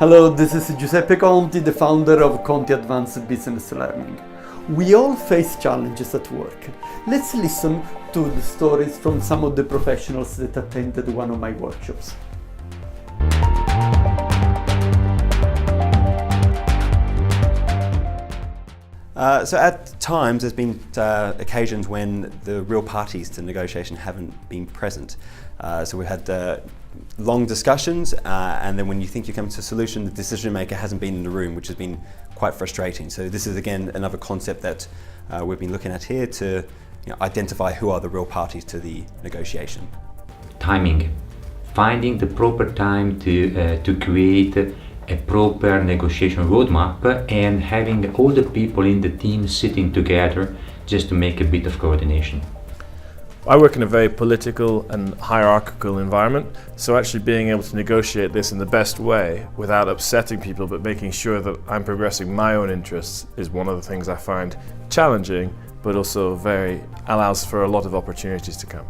Hello, this is Giuseppe Conti, the founder of Conti Advanced Business Learning. We all face challenges at work. Let's listen to the stories from some of the professionals that attended one of my workshops. So at times there's been occasions when the real parties to negotiation haven't been present. So we've had long discussions and then when you think you're coming to a solution, the decision maker hasn't been in the room, which has been quite frustrating. So this is again another concept that we've been looking at here to identify who are the real parties to the negotiation. Timing. Finding the proper time to create a proper negotiation roadmap and having all the people in the team sitting together just to make a bit of coordination. I work in a very political and hierarchical environment, so actually being able to negotiate this in the best way without upsetting people but making sure that I'm progressing my own interests is one of the things I find challenging, but also allows for a lot of opportunities to come.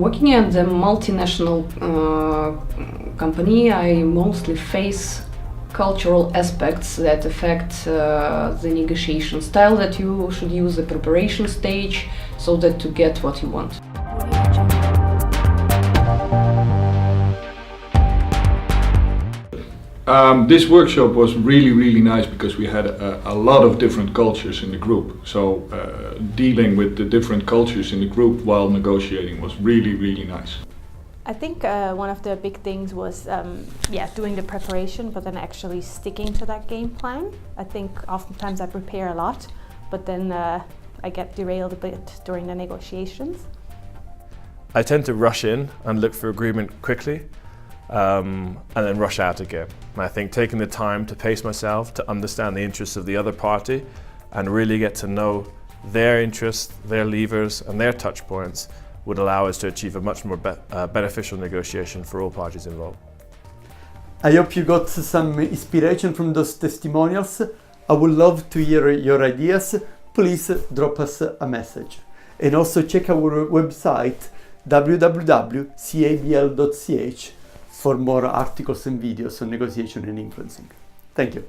Working at a multinational company, I mostly face cultural aspects that affect the negotiation style that you should use the preparation stage so that to get what you want. This workshop was really nice because we had a lot of different cultures in the group. So dealing with the different cultures in the group while negotiating was really nice. I think one of the big things was doing the preparation, but then actually sticking to that game plan. I think oftentimes I prepare a lot, but then I get derailed a bit during the negotiations. I tend to rush in and look for agreement quickly and then rush out again. And I think taking the time to pace myself, to understand the interests of the other party and really get to know their interests, their levers and their touch points would allow us to achieve a much more beneficial negotiation for all parties involved. I hope you got some inspiration from those testimonials. I would love to hear your ideas. Please drop us a message. And also check our website www.cabl.ch for more articles and videos on negotiation and influencing. Thank you.